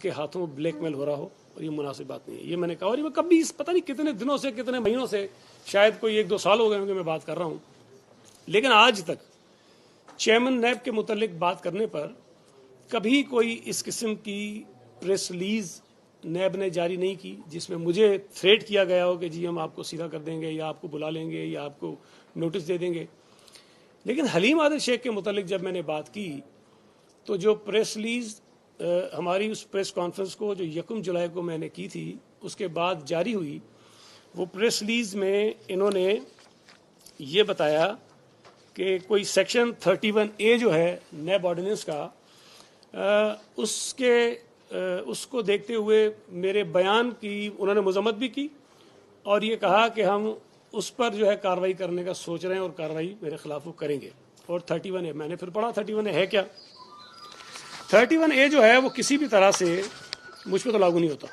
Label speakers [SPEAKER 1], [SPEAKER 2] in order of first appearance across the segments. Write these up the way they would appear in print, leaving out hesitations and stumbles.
[SPEAKER 1] کے ہاتھوں بلیک میل ہو رہا ہو، اور یہ مناسب بات نہیں ہے. یہ میں نے کہا، اور یہ کبھی پتہ نہیں کتنے دنوں سے، کتنے مہینوں سے، شاید کوئی 1-2 سال ہو گئے ہوں کہ میں بات کر رہا ہوں، لیکن آج تک چیئرمین نیب کے متعلق بات کرنے پر کبھی کوئی اس قسم کی پریس ریلیز نیب نے جاری نہیں کی جس میں مجھے تھریٹ کیا گیا ہو کہ جی ہم آپ کو سیدھا کر دیں گے، یا آپ کو بلا لیں گے، یا آپ کو نوٹس دے دیں گے. لیکن حلیم عادل شیخ کے متعلق جب میں نے بات کی تو جو پریس ریلیز ہماری اس پریس کانفرنس کو جو 1 جولائی کو میں نے کی تھی اس کے بعد جاری ہوئی، وہ پریس ریلیز میں انہوں نے یہ بتایا کہ کوئی سیکشن 31A جو ہے نیب آرڈیننس کا، اس کو دیکھتے ہوئے میرے بیان کی انہوں نے مذمت بھی کی، اور یہ کہا کہ ہم اس پر جو ہے کارروائی کرنے کا سوچ رہے ہیں، اور کارروائی میرے خلاف وہ کریں گے. اور 31A میں نے پھر پڑھا 31A ہے کیا. 31A جو ہے وہ کسی بھی طرح سے مجھ پہ تو لاگو نہیں ہوتا.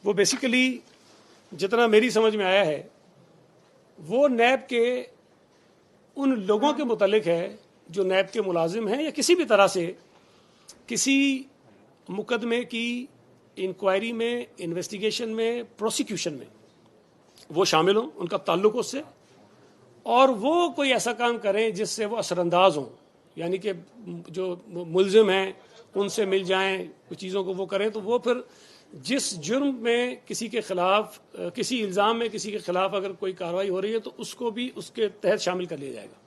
[SPEAKER 1] وہ بیسیکلی جتنا میری سمجھ میں آیا ہے وہ نیب کے ان لوگوں کے متعلق ہے جو نیب کے ملازم ہیں یا کسی بھی طرح سے کسی مقدمے کی انکوائری میں، انویسٹیگیشن میں، پروسیکیوشن میں وہ شامل ہوں، ان کا تعلق اس سے، اور وہ کوئی ایسا کام کریں جس سے وہ اثر انداز ہوں، یعنی کہ جو ملزم ہیں ان سے مل جائیں، کچھ چیزوں کو وہ کریں، تو وہ پھر جس جرم میں کسی کے خلاف، کسی الزام میں کسی کے خلاف اگر کوئی کارروائی ہو رہی ہے تو اس کو بھی اس کے تحت شامل کر لیا جائے گا.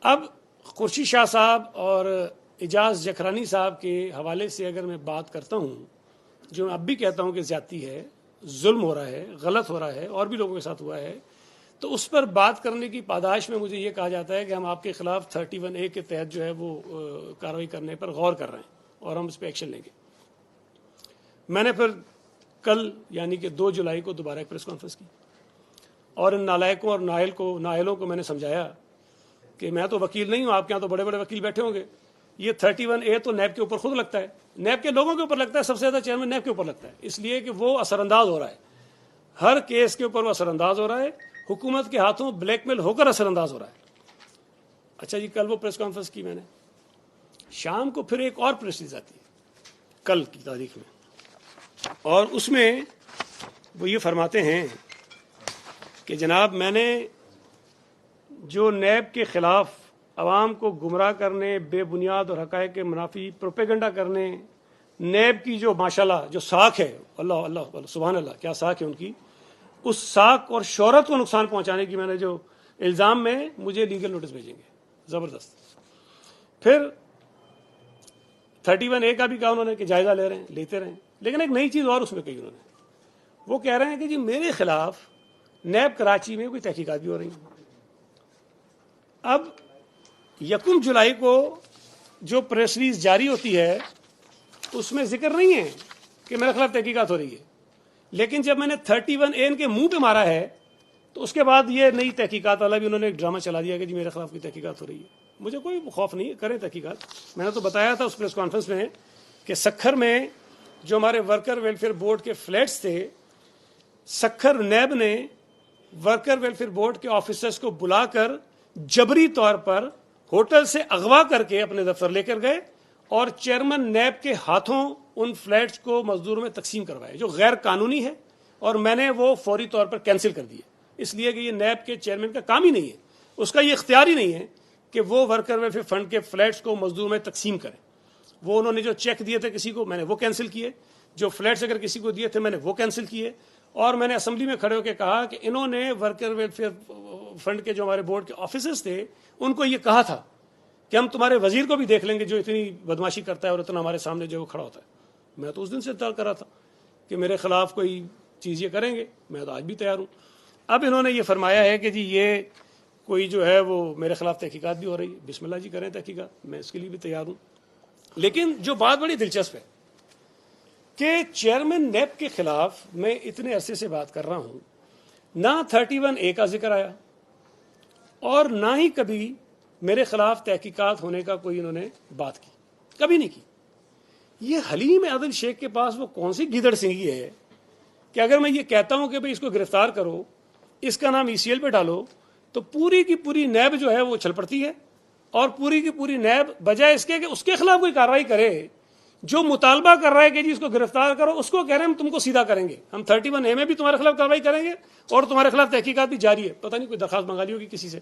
[SPEAKER 1] اب خورشید شاہ صاحب اور اعجاز جکھرانی صاحب کے حوالے سے اگر میں بات کرتا ہوں، جو میں اب بھی کہتا ہوں کہ زیادتی ہے، ظلم ہو رہا ہے، غلط ہو رہا ہے، اور بھی لوگوں کے ساتھ ہوا ہے، تو اس پر بات کرنے کی پاداش میں مجھے یہ کہا جاتا ہے کہ ہم آپ کے خلاف 31A کے تحت جو ہے وہ کارروائی کرنے پر غور کر رہے ہیں اور ہم اس پہ ایکشن لیں گے. میں نے پھر کل یعنی کہ 2 جولائی کو دوبارہ ایک پریس کانفرنس کی، اور ان نالائقوں اور نااہلوں کو میں نے سمجھایا کہ میں تو وکیل نہیں ہوں، آپ کے یہاں تو بڑے بڑے وکیل بیٹھے ہوں گے. یہ 31A تو نیب کے اوپر خود لگتا ہے، نیب کے لوگوں کے اوپر لگتا ہے، سب سے زیادہ چیئرمین نیب کے اوپر لگتا ہے، اس لیے کہ وہ اثر انداز ہو رہا ہے، ہر کیس کے اوپر وہ اثر انداز ہو رہا ہے، حکومت کے ہاتھوں بلیک میل ہو کر اثر انداز ہو رہا ہے. اچھا جی، کل وہ پریس کانفرنس کی میں نے، شام کو پھر ایک اور پریس ریلیز آتی ہے کل کی تاریخ میں، اور اس میں وہ یہ فرماتے ہیں کہ جناب میں نے جو نیب کے خلاف عوام کو گمراہ کرنے، بے بنیاد اور حقائق کے منافی پروپیگنڈا کرنے، نیب کی جو ماشاءاللہ جو ساکھ ہے، اللہ اللہ سبحان اللہ کیا ساکھ ہے ان کی، اس ساکھ اور شہرت کو نقصان پہنچانے کی میں نے جو الزام میں مجھے لیگل نوٹس بھیجیں گے زبردست. پھر 31A کا بھی کہا انہوں نے کہ جائزہ لے رہے ہیں، لیتے رہیں، لیکن ایک نئی چیز اور اس میں کہی انہوں نے، وہ کہہ رہے ہیں کہ جی میرے خلاف نیب کراچی میں کوئی تحقیقات بھی ہو رہی ہیں. اب 1 جولائی کو جو پریس ریلیز جاری ہوتی ہے اس میں ذکر نہیں ہے کہ میرے خلاف تحقیقات ہو رہی ہے، لیکن جب میں نے 31A ان کے منہ پہ مارا ہے تو اس کے بعد یہ نئی تحقیقات والا بھی انہوں نے ایک ڈرامہ چلا دیا کہ جی میرے خلاف کوئی تحقیقات ہو رہی ہے. مجھے کوئی خوف نہیں ہے، کریں تحقیقات. میں نے تو بتایا تھا اس پریس کانفرنس میں کہ سکھر میں جو ہمارے ورکر ویلفیئر بورڈ کے فلیٹس تھے، سکھر نیب نے ورکر ویلفیئر بورڈ کے آفیسرز کو بلا کر جبری طور پر ہوٹل سے اغوا کر کے اپنے دفتر لے کر گئے، اور چیئرمین نیب کے ہاتھوں ان فلیٹس کو مزدوروں میں تقسیم کروائے، جو غیر قانونی ہے، اور میں نے وہ فوری طور پر کینسل کر دیے، اس لیے کہ یہ نیب کے چیئرمین کا کام ہی نہیں ہے، اس کا یہ اختیار ہی نہیں ہے کہ وہ ورکر ویلفیئر فنڈ کے فلیٹس کو مزدوروں میں تقسیم کریں. وہ انہوں نے جو چیک دیے تھے کسی کو، میں نے وہ کینسل کیے، جو فلیٹس اگر کسی کو دیے تھے میں نے وہ کینسل کیے، اور میں نے اسمبلی میں کھڑے ہو کے کہا کہ انہوں نے ورکر ویلفیئر فنڈ کے جو ہمارے بورڈ کے آفیسرز تھے ان کو یہ کہا تھا کہ ہم تمہارے وزیر کو بھی دیکھ لیں گے جو اتنی بدماشی کرتا ہے اور اتنا ہمارے سامنے جو کھڑا ہوتا ہے. میں تو اس دن سے انتظار کر رہا تھا کہ میرے خلاف کوئی چیز یہ کریں گے، میں تو آج بھی تیار ہوں. اب انہوں نے یہ فرمایا ہے کہ جی یہ کوئی جو ہے وہ میرے خلاف تحقیقات بھی ہو رہی ہے. بسم اللہ جی، کریں تحقیقات، میں اس کے لیے بھی تیار ہوں. لیکن جو بات بڑی دلچسپ ہے کہ چیئرمین نیب کے خلاف میں اتنے عرصے سے بات کر رہا ہوں، نہ 31A کا ذکر آیا اور نہ ہی کبھی میرے خلاف تحقیقات ہونے کا کوئی انہوں نے بات کی، کبھی نہیں کی. یہ حلیم عادل شیخ کے پاس وہ کون سی گیدڑ سنگھی ہے کہ اگر میں یہ کہتا ہوں کہ بھئی اس کو گرفتار کرو، اس کا نام ECL پہ ڈالو، تو پوری کی پوری نیب جو ہے وہ چھل پڑتی ہے، اور پوری کی پوری نیب بجائے اس کے کہ اس کے خلاف کوئی کارروائی کرے جو مطالبہ کر رہا ہے کہ جی اس کو گرفتار کرو، اس کو کہہ رہے ہیں ہم تم کو سیدھا کریں گے، ہم 31A میں بھی تمہارے خلاف کارروائی کریں گے اور تمہارے خلاف تحقیقات بھی جاری ہے. پتہ نہیں کوئی درخواست منگا لی ہوگی کسی سے،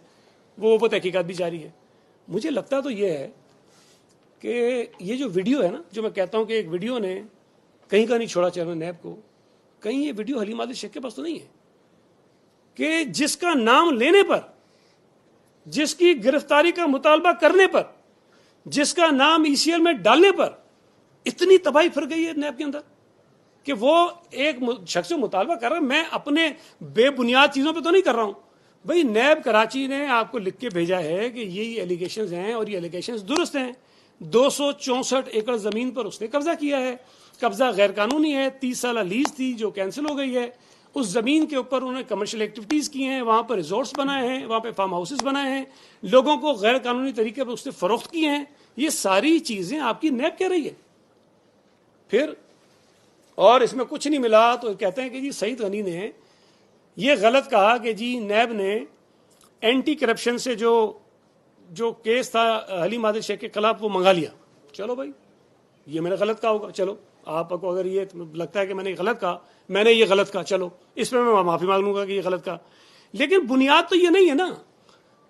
[SPEAKER 1] وہ تحقیقات بھی جاری ہے. مجھے لگتا تو یہ ہے کہ یہ جو ویڈیو ہے نا، جو میں کہتا ہوں کہ ایک ویڈیو نے کہیں کا نہیں چھوڑا چیئرمین نیب کو، کہیں یہ ویڈیو حلیم عادل شیخ کے پاس تو نہیں ہے کہ جس کا نام لینے پر، جس کی گرفتاری کا مطالبہ کرنے پر، جس کا نام ECL میں ڈالنے پر اتنی تباہی پھر گئی ہے نیب کے اندر کہ وہ ایک شخص سے مطالبہ کر رہا ہے. میں اپنے بے بنیاد چیزوں پہ تو نہیں کر رہا ہوں بھائی. نیب کراچی نے آپ کو لکھ کے بھیجا ہے کہ یہ ایلیگیشنز ہیں اور یہ ایلیگیشنز درست ہیں. 264 ایکڑ زمین پر اس نے قبضہ کیا ہے، قبضہ غیر قانونی ہے، 30 سالہ لیز تھی جو کینسل ہو گئی ہے. اس زمین کے اوپر انہوں نے کمرشل ایکٹیویٹیز کی ہیں، وہاں پر ریزورٹس بنائے ہیں، وہاں پہ فارم ہاؤسز بنائے ہیں، لوگوں کو غیر قانونی طریقے پر اس نے فروخت کی ہیں. یہ ساری چیزیں آپ کی نیب کہہ رہی ہے. پھر اور اس میں کچھ نہیں ملا تو کہتے ہیں کہ جی سعید غنی نے یہ غلط کہا کہ جی نیب نے اینٹی کرپشن سے جو کیس تھا حلیم عادل شیخ کے خلاف وہ منگا لیا. چلو بھائی یہ میں نے غلط کہا ہوگا، چلو آپ کو اگر یہ لگتا ہے کہ میں نے غلط کہا، میں نے یہ غلط کہا، چلو اس پہ میں معافی مانگ لوں گا کہ یہ غلط کہا. لیکن بنیاد تو یہ نہیں ہے نا،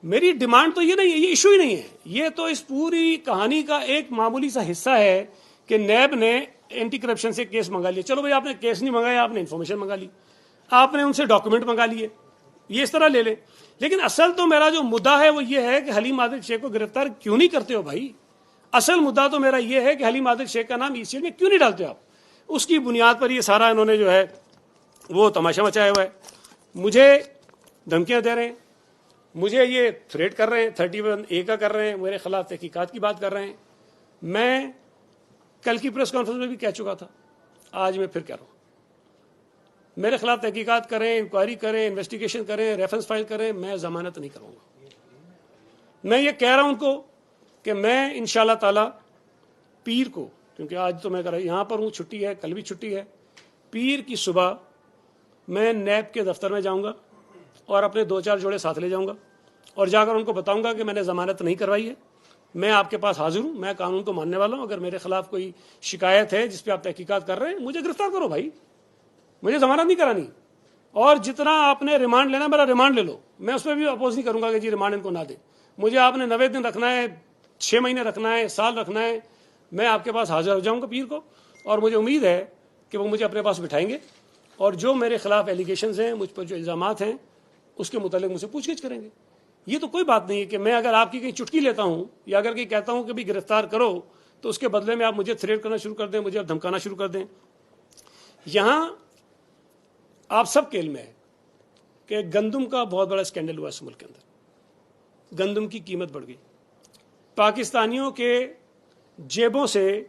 [SPEAKER 1] میری ڈیمانڈ تو یہ نہیں ہے، یہ ایشو ہی نہیں ہے. یہ تو اس پوری کہانی کا ایک معمولی سا حصہ ہے کہ نیب نے اینٹی کرپشن سے کیس منگا لیا. چلو بھائی آپ نے کیس نہیں منگایا، آپ نے انفارمیشن منگا لی، آپ نے ان سے ڈاکومنٹ منگا لیے، یہ اس طرح لے لیں. لیکن اصل تو میرا جو مدعا ہے وہ یہ ہے کہ حلیم عادل شیخ کو گرفتار کیوں نہیں کرتے ہو بھائی. اصل مدعا تو میرا یہ ہے کہ حلیم عادل شیخ کا نام ECL میں کیوں نہیں ڈالتے آپ. اس کی بنیاد پر یہ سارا انہوں نے جو ہے وہ تماشا مچایا ہوا ہے. مجھے دھمکیاں دے رہے ہیں، مجھے یہ تھریٹ کر رہے ہیں، 31A کا کر رہے ہیں، میرے خلاف تحقیقات کی بات کر رہے ہیں. میں کل کی پریس کانفرنس میں بھی کہہ چکا تھا، آج میں پھر کہہ رہا ہوں، میرے خلاف تحقیقات کریں، انکوائری کریں، انویسٹیگیشن کریں، ریفرنس فائل کریں، میں ضمانت نہیں کروں گا. میں یہ کہہ رہا ہوں ان کو کہ میں انشاءاللہ تعالی پیر کو، کیونکہ آج تو میں یہاں پر ہوں، چھٹی ہے، کل بھی چھٹی ہے، پیر کی صبح میں نیب کے دفتر میں جاؤں گا اور اپنے 2-4 جوڑے ساتھ لے جاؤں گا اور جا کر ان کو بتاؤں گا کہ میں نے ضمانت نہیں کروائی ہے، میں آپ کے پاس حاضر ہوں، میں قانون کو ماننے والا ہوں. اگر میرے خلاف کوئی شکایت ہے جس پہ آپ تحقیقات کر رہے ہیں، مجھے گرفتار کرو بھائی، مجھے ضمانت نہیں کرانی. اور جتنا آپ نے ریمانڈ لینا میرا ریمانڈ لے لو، میں اس پہ بھی اپوز نہیں کروں گا کہ جی ریمانڈ ان کو نہ دیں. مجھے آپ نے 90 دن رکھنا ہے، 6 مہینے رکھنا ہے، سال رکھنا ہے، میں آپ کے پاس حاضر ہو جاؤں گا پیر کو. اور مجھے امید ہے کہ وہ مجھے اپنے پاس بٹھائیں گے اور جو میرے خلاف ایلیگیشنز ہیں، مجھ پر جو الزامات ہیں، اس کے متعلق مجھ سے پوچھ گچھ کریں گے. یہ تو کوئی بات نہیں ہے کہ میں اگر آپ کی کہیں چٹکی لیتا ہوں یا اگر کہیں کہتا ہوں کہ بھی گرفتار کرو تو اس کے بدلے میں آپ مجھے تھریٹ کرنا شروع کر دیں، مجھے آپ دھمکانا شروع کر دیں. یہاں آپ سب کے علم ہے کہ گندم کا بہت بڑا اسکینڈل ہوا اس ملک کے اندر. گندم کی قیمت بڑھ گئی، پاکستانیوں کے جیبوں سے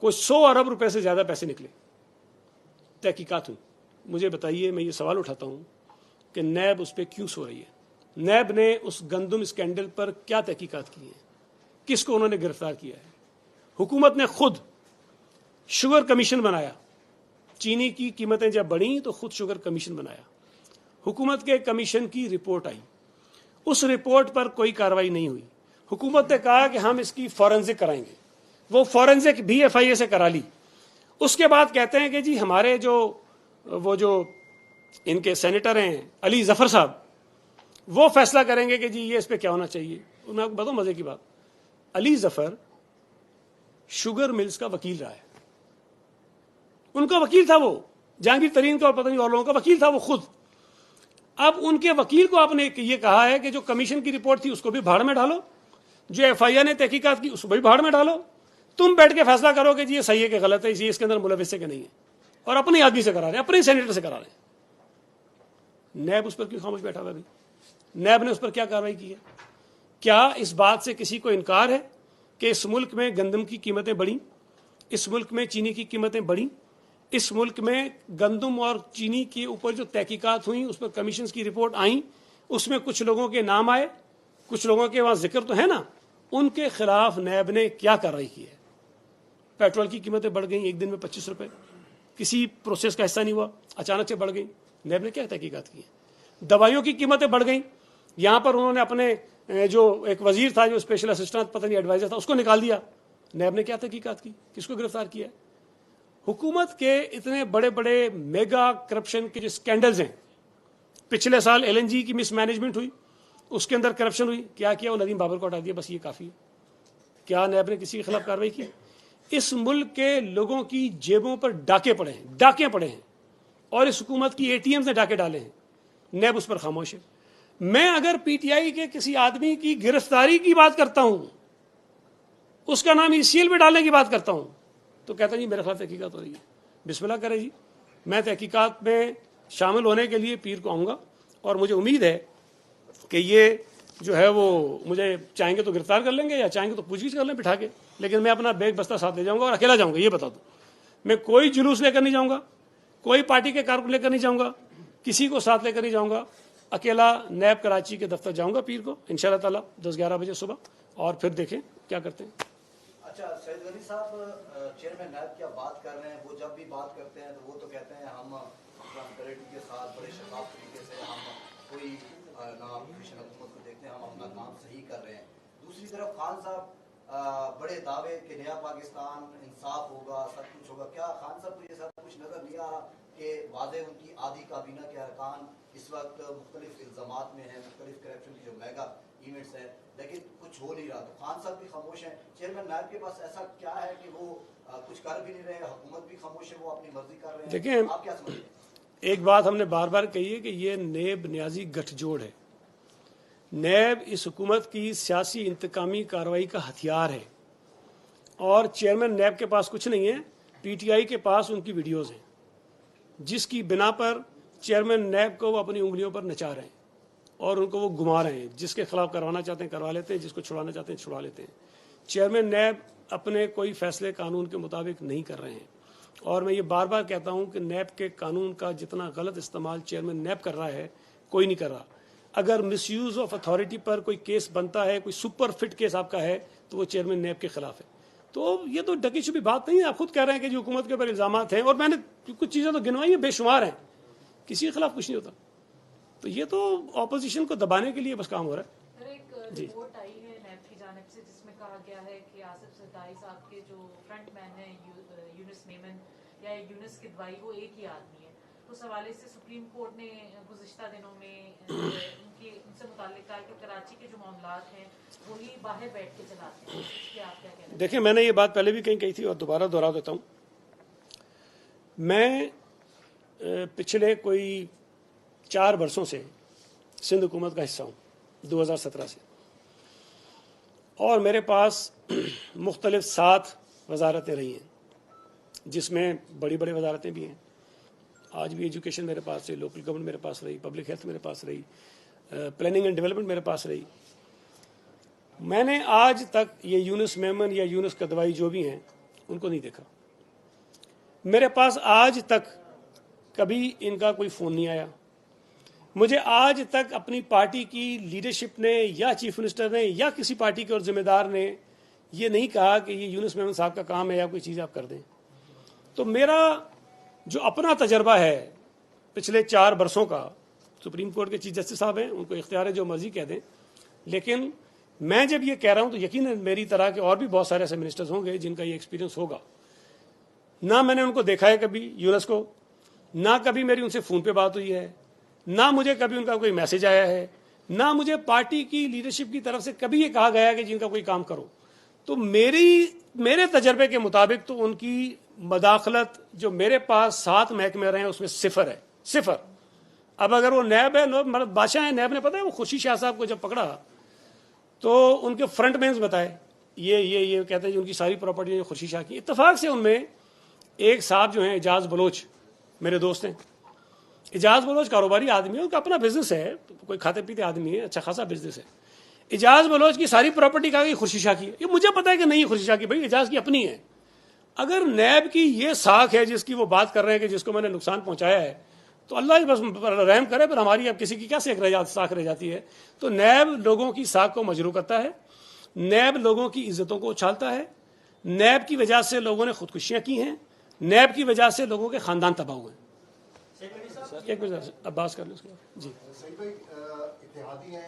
[SPEAKER 1] کوئی 100 ارب روپے سے زیادہ پیسے نکلے. تحقیقات ہوئی. مجھے بتائیے، میں یہ سوال اٹھاتا ہوں کہ نیب اس پہ کیوں سو رہی ہے؟ نیب نے اس گندم اسکینڈل پر کیا تحقیقات کی ہیں؟ کس کو انہوں نے گرفتار کیا ہے؟ حکومت نے خود شوگر کمیشن بنایا. چینی کی قیمتیں جب بڑھیں تو خود شوگر کمیشن بنایا. حکومت کے کمیشن کی رپورٹ آئی، اس رپورٹ پر کوئی کارروائی نہیں ہوئی. حکومت نے کہا کہ ہم اس کی فورنزک کرائیں گے، وہ فورنزک بھی FIA سے کرا لی. اس کے بعد کہتے ہیں کہ جی ہمارے جو ان کے سینیٹر ہیں علی ظفر صاحب، وہ فیصلہ کریں گے کہ جی یہ اس پہ کیا ہونا چاہیے. میں آپ کو بتاؤں مزے کی بات، علی ظفر شوگر ملز کا وکیل رہا ہے. ان کا وکیل تھا وہ، جہانگیر ترین کا اور پتہ نہیں اور لوگوں کا وکیل تھا وہ خود. اب ان کے وکیل کو آپ نے یہ کہا ہے کہ جو کمیشن کی رپورٹ تھی اس کو بھی بھاڑ میں ڈالو، جو FIA نے تحقیقات کی اس کو بھی بھاڑ میں ڈالو، تم بیٹھ کے فیصلہ کرو کہ جی یہ صحیح ہے کہ غلط ہے، یہ اس کے اندر ملوث ہے کہ نہیں ہے. اور اپنے آدمی سے کرا رہے ہیں، اپنے سینیٹر سے کرا رہے ہیں. نیب اس پر کیوں خاموش بیٹھا ہوا ہے؟ نیب نے اس پر کیا کارروائی کی ہے؟ کیا اس بات سے کسی کو انکار ہے کہ اس ملک میں گندم کی قیمتیں بڑھیں، اس ملک میں چینی کی قیمتیں بڑھیں، اس ملک میں گندم اور چینی کے اوپر جو تحقیقات ہوئیں اس پر کمیشنز کی رپورٹ آئیں، اس میں کچھ لوگوں کے نام آئے، کچھ لوگوں کے وہاں ذکر تو ہے نا، ان کے خلاف نیب نے کیا کارروائی کی ہے؟ پیٹرول کی قیمتیں بڑھ گئیں ایک دن میں 25 روپے، کسی پروسیس کا حصہ نہیں ہوا، اچانک سے بڑھ گئیں. نیب نے کیا تحقیقات کی ہیں؟ دوائیوں کی قیمتیں بڑھ گئیں، یہاں پر انہوں نے اپنے جو ایک وزیر تھا جو اسپیشل اسسٹنٹ پتہ نہیں ایڈوائزر تھا اس کو نکال دیا. نیب نے کیا تحقیقات کی, کس کو گرفتار کیا ہے؟ حکومت کے اتنے بڑے بڑے میگا کرپشن کے جو اسکینڈلز ہیں, پچھلے سال LNG کی مس مینجمنٹ ہوئی, اس کے اندر کرپشن ہوئی, کیا کیا؟ وہ ندیم بابر کو ہٹا دیا, بس یہ کافی ہے. کیا نیب نے کسی کے خلاف کارروائی کی؟ اس ملک کے لوگوں کی جیبوں پر ڈاکے پڑے ہیں, ڈاکے پڑے ہیں, اور اس حکومت کی ATMs نے ڈاکے ڈالے ہیں, نیب اس پر خاموش ہے. میں اگر PTI کے کسی آدمی کی گرفتاری کی بات کرتا ہوں, اس کا نام ECL میں ڈالنے کی بات کرتا ہوں, تو کہتا جی میرے خلاف تحقیقات ہو رہی ہے. بسم اللہ کرے جی, میں تحقیقات میں شامل ہونے کے لیے پیر کو آؤں گا, اور مجھے امید ہے کہ یہ جو ہے وہ مجھے چاہیں گے تو گرفتار کر لیں گے, یا چاہیں گے تو پوچھ گچھ کر لیں بٹھا کے, لیکن میں اپنا بیگ بستہ ساتھ لے جاؤں گا اور اکیلا جاؤں گا. یہ بتا دوں, میں کوئی جلوس لے کر نہیں جاؤں گا, کوئی پارٹی کے کارکن لے کر نہیں جاؤں گا, کسی کو ساتھ لے کر نہیں جاؤں گا. اکیلا نیب کراچی کے دفتر جاؤں گا پیر کو انشاءاللہ تعالیٰ 10-11 بجے صبح, اور پھر دیکھیں کیا کرتے ہیں.
[SPEAKER 2] اچھا سید غنی صاحب, چیئرمین نیب کیا بات کر رہے ہیں؟ وہ جب بھی بات کرتے ہیں تو وہ تو کہتے ہیں ہم ٹرانسپیرنٹی کے ساتھ بڑے شفاف طریقے سے ہم کوئی نہ اپوزیشن حکومت کو دیکھتے ہیں, ہم اپنا کام صحیح کر رہے ہیں. دوسری طرف خان صاحب بڑے دعوے کہ نیا پاکستان انصاف ہوگا, سب کچھ ہوگا. کیا خان صاحب کو یہ سب کچھ نظر نہیں آ رہا کہ واضح ان کی آدھی کابینہ کے ارکان اس وقت مختلف الزامات میں ہیں, مختلف کرپشن کی جو میگا ایونٹس ہیں, لیکن کچھ ہو نہیں رہا؟ تو خان صاحب بھی خاموش ہیں. چیئرمین نیب کے پاس ایسا کیا ہے کہ وہ کچھ کر بھی نہیں رہے, حکومت بھی خاموش ہے, وہ اپنی مرضی کر رہے ہیں؟
[SPEAKER 1] دیکھیں,
[SPEAKER 2] آپ کیا سمجھتے ہیں؟
[SPEAKER 1] ایک بات ہم نے بار بار کہی ہے کہ یہ نیب نیازی گٹھ جوڑ ہے. نیب اس حکومت کی سیاسی انتقامی کارروائی کا ہتھیار ہے, اور چیئرمین نیب کے پاس کچھ نہیں ہے, PTI کے پاس ان کی ویڈیوز ہیں, جس کی بنا پر چیئرمین نیب کو وہ اپنی انگلیوں پر نچا رہے ہیں اور ان کو وہ گما رہے ہیں. جس کے خلاف کروانا چاہتے ہیں کروا لیتے ہیں, جس کو چھڑانا چاہتے ہیں چھڑا لیتے ہیں. چیئرمین نیب اپنے کوئی فیصلے قانون کے مطابق نہیں کر رہے ہیں, اور میں یہ بار بار کہتا ہوں کہ نیب کے قانون کا جتنا غلط استعمال چیئرمین نیب کر رہا ہے کوئی نہیں کر رہا. اگر مس یوز آف اتھارٹی پر کوئی کیس بنتا ہے, کوئی سپر فٹ کیس آپ کا ہے, تو وہ چیئرمین نیب کے خلاف ہے. تو یہ تو ڈکی چھپی بات نہیں ہے. آپ خود کہہ رہے ہیں کہ جو حکومت کے اوپر الزامات ہیں, اور میں نے کچھ چیزیں تو گنوائی ہیں, بے شمار ہیں, کسی کے خلاف کچھ نہیں ہوتا. تو یہ تو اپوزیشن کو دبانے کے لیے بس کام ہو رہا ہے.
[SPEAKER 3] ایک رپورٹ آئی ہے نیب کی جانب سے جس میں کہا گیا ہے کہ آصف زرداری صاحب کے جو فرنٹ مین ہیں یونس میمن یا یونس کدوائی, وہ ایک ہی آدمی ہے. اس حوالے سے سپریم کورٹ نے گزشتہ دنوں میں ان سے متعلق کہا کہ کراچی کے جو معاملات ہیں وہی باہر بیٹھ کے چلاتے ہیں. اس کے آپ کیا کہنا؟
[SPEAKER 1] دیکھیں, میں نے یہ بات پہلے بھی کہیں کہی تھی اور دوبارہ دوہرا دیتا ہوں. میں پچھلے کوئی 4 برسوں سے سندھ حکومت کا حصہ ہوں, 2017 سے, اور میرے پاس مختلف 7 وزارتیں رہی ہیں, جس میں بڑی بڑی وزارتیں بھی ہیں. آج بھی ایجوکیشن میرے پاس ہے, لوکل گورنمنٹ میرے پاس رہی, پبلک ہیلتھ میرے پاس رہی, پلاننگ اینڈ ڈیولپمنٹ میرے پاس رہی. میں نے آج تک یہ یونس میمن یا یونس کدوائی جو بھی ہیں ان کو نہیں دیکھا. میرے پاس آج تک کبھی ان کا کوئی فون نہیں آیا. مجھے آج تک اپنی پارٹی کی لیڈرشپ نے یا چیف منسٹر نے یا کسی پارٹی کے اور ذمہ دار نے یہ نہیں کہا کہ یہ یونس میمن صاحب کا کام ہے یا کوئی چیز آپ کر دیں. تو میرا جو اپنا تجربہ ہے پچھلے 4 برسوں کا, سپریم کورٹ کے چیف جسٹس صاحب ہیں, ان کو اختیار ہے جو مرضی کہہ دیں, لیکن میں جب یہ کہہ رہا ہوں تو یقیناً میری طرح کے اور بھی بہت سارے ایسے منسٹرز ہوں گے جن کا یہ ایکسپیرینس ہوگا. نہ میں نے ان کو دیکھا ہے کبھی یونس کو, نہ کبھی میری ان سے فون پہ بات ہوئی ہے, نہ مجھے کبھی ان کا کوئی میسج آیا ہے, نہ مجھے پارٹی کی لیڈرشپ کی طرف سے کبھی یہ کہا گیا کہ جن کا کوئی کام کرو. تو میرے تجربے کے مطابق تو ان کی مداخلت جو میرے پاس 7 محکمے رہے ہیں اس میں 0 ہے, 0. اب اگر وہ نیب ہے, بادشاہ ہیں نیب نے, پتہ ہے وہ خوشی شاہ صاحب کو جب پکڑا تو ان کے فرنٹ مینز بتائے, یہ کہتے ہیں ان کی ساری پراپرٹی خوشی شاہ کی. اتفاق سے ان میں ایک صاحب جو ہیں اعجاز بلوچ, میرے دوست ہیں. اعجاز بلوچ کاروباری آدمی ہے, ان کا اپنا بزنس ہے, کوئی کھاتے پیتے آدمی ہے, اچھا خاصا بزنس ہے. اعجاز بلوچ کی ساری پراپرٹی کہا کہ خورشید شاہ کی ہے. یہ مجھے پتا ہے کہ نہیں خورشید شاہ کی, بھائی اعجاز کی اپنی ہے. اگر نیب کی یہ ساکھ ہے جس کی وہ بات کر رہے ہیں کہ جس کو میں نے نقصان پہنچایا ہے, تو اللہ ہی بس رحم کرے, پھر ہماری اب کسی کی کیا ساکھ رہ جاتی ہے. تو نیب لوگوں کی ساکھ کو مجروح کرتا ہے, نیب لوگوں کی عزتوں کو اچھالتا ہے, نیب کی وجہ سے لوگوں نے خودکشیاں کی ہیں, نیب کی وجہ سے لوگوں کے خاندان تباہ ہوئے ہیں. ایک منٹ عباس کر لیں اس کے بعد. جی
[SPEAKER 4] اتحادی ہیں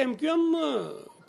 [SPEAKER 1] MQM